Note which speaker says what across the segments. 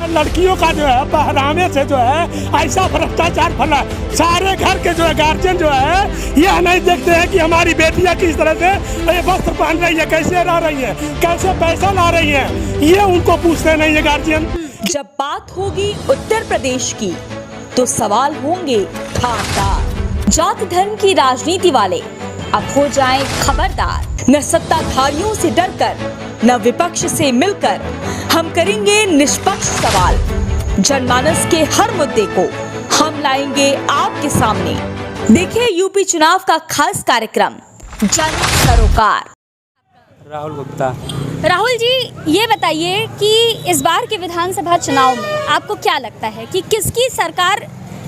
Speaker 1: लड़कियों का जो है पहरावे से जो है ऐसा भ्रष्टाचार फैला, सारे घर के जो है गार्जियन जो है यह नहीं देखते हैं कि हमारी बेटियां किस तरह से ये वस्त्र पहन रही है, कैसे रह रही है, कैसे पैसा ला रही है, ये उनको पूछते नहीं है गार्जियन।
Speaker 2: जब बात होगी उत्तर प्रदेश की तो सवाल होंगे धारदार। जात धर्म की राजनीति वाले अब हो जाएं खबरदार। न सत्ताधारियों से डरकर न विपक्ष से मिलकर हम करेंगे निष्पक्ष सवाल। जनमानस के हर मुद्दे को हम लाएंगे आपके सामने। देखिए यूपी चुनाव का खास कार्यक्रम जन सरोकार।
Speaker 3: राहुल गुप्ता।
Speaker 4: राहुल जी, ये बताइए कि इस बार के विधानसभा चुनाव में आपको क्या लगता है कि किसकी सरकार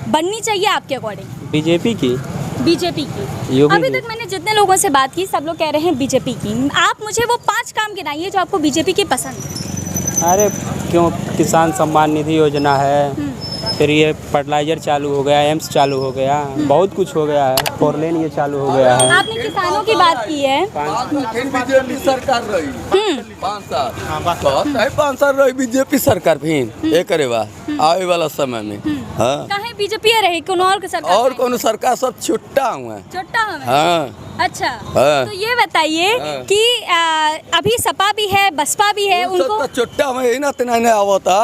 Speaker 4: बननी चाहिए आपके अकॉर्डिंग?
Speaker 3: बीजेपी की।
Speaker 4: बीजेपी की। अभी तक मैंने जितने लोगों से बात की सब लोग कह रहे हैं बीजेपी की। आप मुझे वो 5 काम गिनाइए जो आपको बीजेपी की पसंद है।
Speaker 3: अरे क्यों, किसान सम्मान निधि योजना है, फिर ये फर्टिलाइजर चालू हो गया, एम्स चालू हो गया, बहुत कुछ हो गया है, 4 लेन ये चालू हो गया है।
Speaker 4: आपने किसानों की बात की है।
Speaker 5: बीजेपी सरकार रही 5 साल रही बीजेपी सरकार भी एक आवे वाला समय में। हाँ,
Speaker 4: कहे बीजेपी रही कौन और सरकार?
Speaker 5: और कौन सरकार सब छुट्टा हुआ। हाँ।
Speaker 4: अच्छा।
Speaker 5: हाँ।
Speaker 4: तो ये बताइए कि अभी सपा भी है, बसपा भी है, उनको
Speaker 5: छुट्टा में ना नहीं आवता।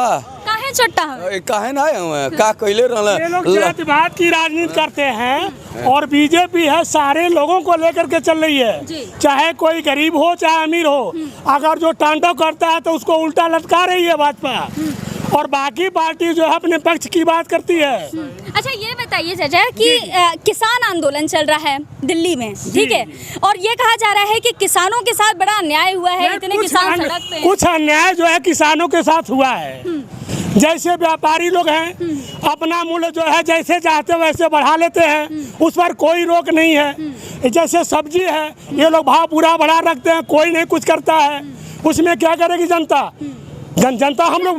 Speaker 4: काहे छुट्टा
Speaker 5: काहे ना हुए का कहले
Speaker 1: ये लोग जातिवाद की राजनीति करते हैं और बीजेपी है सारे लोगों को लेकर के चल रही है, चाहे कोई गरीब हो चाहे अमीर हो। अगर जो तांडव करता है तो उसको उल्टा लटका रही है भाजपा, और बाकी पार्टी जो है अपने पक्ष की बात करती है।
Speaker 4: अच्छा, ये बताइए चाचा कि किसान आंदोलन चल रहा है दिल्ली में, ठीक है, और ये कहा जा रहा है कि किसानों के साथ बड़ा अन्याय हुआ है, इतने किसान सड़क पे हैं।
Speaker 1: कुछ अन्याय जो है किसानों के साथ हुआ है। जैसे व्यापारी लोग हैं अपना मूल्य जो है जैसे चाहते वैसे बढ़ा लेते हैं, उस पर कोई रोक नहीं है। जैसे सब्जी है ये लोग भाव पूरा बढ़ा रखते हैं, कोई नहीं कुछ करता है, उसमें क्या करेगी जनता? जनता हम लोग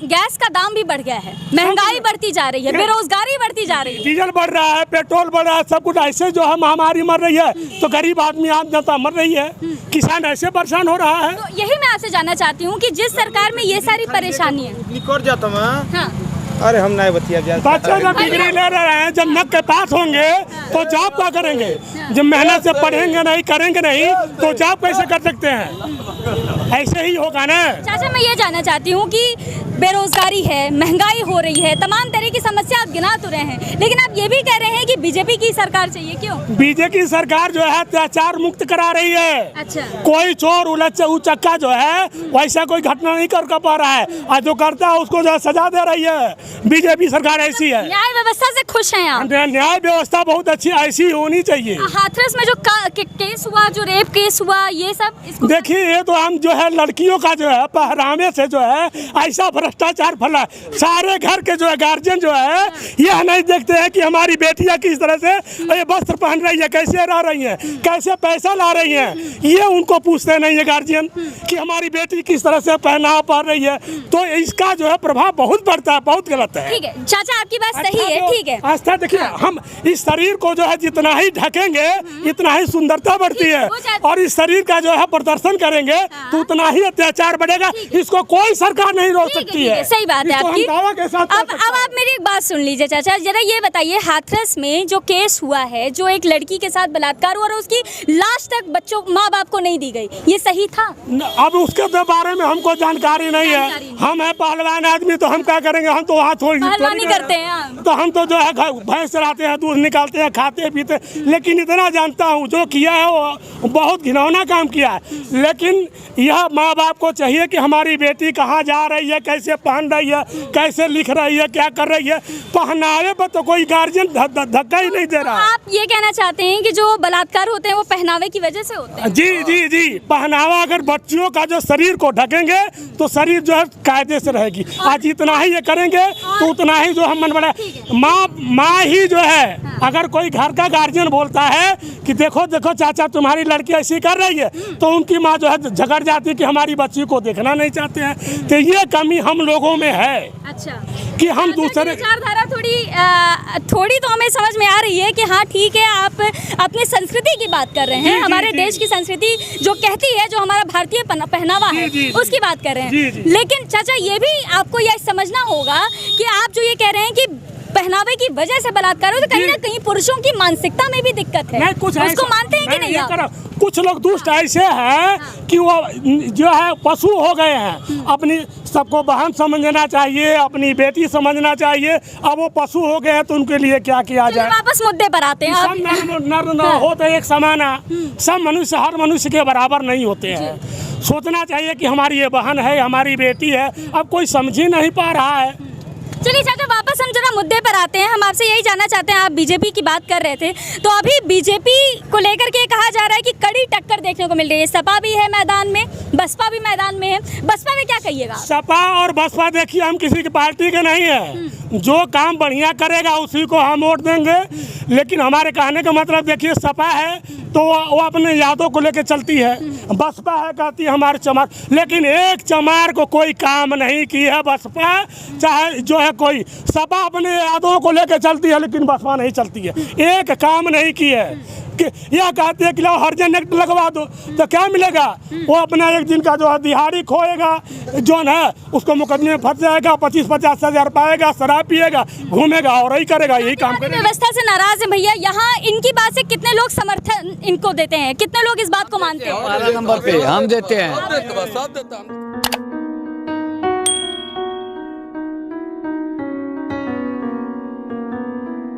Speaker 4: गैस का दाम भी बढ़ गया है, महंगाई बढ़ती जा रही है, बेरोजगारी बढ़ती जा रही है,
Speaker 1: डीजल बढ़ रहा है, पेट्रोल बढ़ रहा है, सब कुछ ऐसे जो है महामारी मर रही है तो गरीब आदमी आम जनता मर रही है, किसान ऐसे परेशान हो रहा है।
Speaker 4: तो यही मैं आपसे जानना चाहती हूँ कि जिस सरकार में ये सारी परेशानी है,
Speaker 3: अरे हम नहीं बतिया
Speaker 1: बच्चे जब डिग्री ले रहे हैं, जब नक के पास होंगे तो जॉब क्या करेंगे? जब मेहनत से पढ़ेंगे नहीं करेंगे नहीं तो जॉब कैसे कर सकते हैं? ऐसे ही होगा ना।
Speaker 4: चाचा, मैं ये जानना चाहती हूँ कि बेरोजगारी है, महंगाई हो रही है, तमाम तरह की समस्या आप गिना तो रहे हैं, लेकिन आप ये भी कह रहे हैं कि बीजेपी की सरकार चाहिए। क्यों?
Speaker 1: बीजेपी की सरकार जो है अत्याचार मुक्त करा रही है।
Speaker 4: अच्छा।
Speaker 1: कोई चोर उचक्का जो है वैसा कोई घटना नहीं कर पा रहा है, और जो करता है उसको जो है सजा दे रही है। बीजेपी सरकार ऐसी है।
Speaker 4: न्याय व्यवस्था से खुश हैं आप?
Speaker 1: न्याय व्यवस्था बहुत अच्छी ऐसी होनी चाहिए।
Speaker 4: हाथरस में जो केस हुआ, जो रेप केस हुआ, ये सब
Speaker 1: देखिए, ये तो हम जो है लड़कियों का जो है पहरावे से जो है ऐसा भ्रष्टाचार फैला, सारे घर के जो है गार्जियन जो है यह नहीं देखते हैं कि हमारी बेटियां किस तरह से ये वस्त्र पहन रही है, कैसे रह रही है, कैसे पैसा ला रही है, ये उनको पूछते नहीं है गार्जियन कि हमारी बेटी किस तरह से पहना पा रही है। तो इसका जो है प्रभाव बहुत पड़ता है, बहुत गलत है।
Speaker 4: ठीक है चाचा, आपकी बात सही है, ठीक है।
Speaker 1: आस्था देखिए, हम इस शरीर को जो है जितना ही ढकेंगे इतना ही सुंदरता बढ़ती है, और इस शरीर का जो है प्रदर्शन करेंगे तो उतना ही अत्याचार बढ़ेगा। इसको कोई सरकार नहीं रोक सकती है।
Speaker 4: सही बात है आपकी। अब आप मेरी एक बात सुन लीजिए चाचा, जरा ये बताइए, हाथरस में जो केस हुआ है, जो एक लड़की के साथ बलात्कार हुआ और उसकी लाश तक बच्चों माँ बाप को नहीं दी गई, ये सही था?
Speaker 1: अब उसके बारे में हमको जानकारी नहीं है। हम है पहलवान आदमी तो हम क्या करेंगे? हम तो हाथ
Speaker 4: पहलवानी करते हैं,
Speaker 1: तो हम तो जो है भैंस चराते हैं, दूध निकालते हैं, खाते पीते। लेकिन इतना जानता हूँ जो किया है वो बहुत घिनौना काम किया है। लेकिन यह माँ बाप को चाहिए कि हमारी बेटी कहाँ जा रही है, कैसे पहन रही है, कैसे लिख रही है, क्या कर रही है, पहनावे पर तो कोई गार्जियन धक्का ही नहीं दे रहा।
Speaker 4: आप ये कहना चाहते हैं कि जो बलात्कार होते हैं वो पहनावे की वजह से होते हैं?
Speaker 1: जी जी जी, पहनावा अगर बच्चियों का जो शरीर को ढकेंगे तो शरीर जो है कायदे से रहेगी। आज इतना ही ये करेंगे तो उतना ही जो हम मन बड़ा। माँ ही जो है, अगर कोई घर का गार्जियन बोलता है कि देखो देखो चाचा तुम्हारी लड़की ऐसी कर रही है, तो उनकी माँ जो है झगड़ जाती है कि हमारी बच्ची को देखना नहीं चाहते हैं। तो ये कमी हम लोगों में है
Speaker 4: अच्छा
Speaker 1: कि हम
Speaker 4: चाचा की
Speaker 1: दूसरे
Speaker 4: विचारधारा थोड़ी तो हमें समझ में आ रही है कि हाँ ठीक है, आप अपनी संस्कृति की बात कर रहे हैं,
Speaker 1: जी,
Speaker 4: हमारे
Speaker 1: जी,
Speaker 4: देश की संस्कृति जो कहती है, जो हमारा भारतीय पहनावा है
Speaker 1: जी, जी,
Speaker 4: उसकी बात कर रहे हैं।
Speaker 1: जी, जी।
Speaker 4: लेकिन चाचा ये भी आपको यह समझना होगा कि आप जो ये कह रहे हैं कि पहनावे की वजह से बलात्कार हो, तो कहीं
Speaker 1: जी।
Speaker 4: ना कहीं पुरुषों की मानसिकता में भी दिक्कत है।
Speaker 1: नहीं, कुछ
Speaker 4: उसको
Speaker 1: ऐसा-
Speaker 4: मानते हैं कि नहीं
Speaker 1: ये
Speaker 4: आप?
Speaker 1: करो। कुछ लोग दुष्ट ऐसे हैं कि वो जो है पशु हो गए हैं, अपनी सबको बहन समझना चाहिए, अपनी बेटी समझना चाहिए। अब वो पशु हो गए हैं तो उनके लिए क्या किया
Speaker 4: चलिए
Speaker 1: जाए।
Speaker 4: वापस मुद्दे पर आते हैं।
Speaker 1: सब नर न होते एक समान है। सब मनुष्य हर मनुष्य के बराबर नहीं होते हैं। सोचना चाहिए कि हमारी ये बहन है, हमारी बेटी है। अब कोई समझ ही नहीं पा रहा है।
Speaker 4: चलिए चाचा वापस हम जरा मुद्दे पर आते हैं। हम आपसे यही जानना चाहते हैं, आप बीजेपी की बात कर रहे थे, तो अभी बीजेपी को लेकर के कहा जा रहा है कि कड़ी टक्कर देखने को मिल रही है। सपा भी है मैदान में, बसपा भी मैदान में है। बसपा में क्या कहिएगा?
Speaker 1: सपा और बसपा देखिए, हम किसी की पार्टी के नहीं है। जो काम बढ़िया करेगा उसी को हम वोट देंगे। लेकिन हमारे कहने का मतलब देखिए, सपा है तो वो अपने यादों को लेकर चलती है, बसपा है कहती है हमारे चमार। लेकिन एक चमार को कोई काम नहीं की है बसपा, चाहे जो है कोई। सपा अपने यादों को लेकर चलती है लेकिन बसपा नहीं चलती है। एक काम नहीं की है कि यह कहती है कि लो हरिजन एक्ट लगवा दो, तो क्या मिलेगा? वो अपना एक दिन का जो है दिहाड़ी खोएगा, जो है उसको मुकदमे में फंस जाएगा, 25-50 हज़ार पाएगा, शराब पिएगा, घूमेगा और यही करेगा, यही काम करेगा।
Speaker 4: व्यवस्था से नाराज है भैया। यहाँ इनकी बात से कितने लोग समर्थन इनको देते हैं, कितने लोग इस बात को मानते हैं?
Speaker 6: नंबर पे हम देते हैं।
Speaker 5: सब देता हम।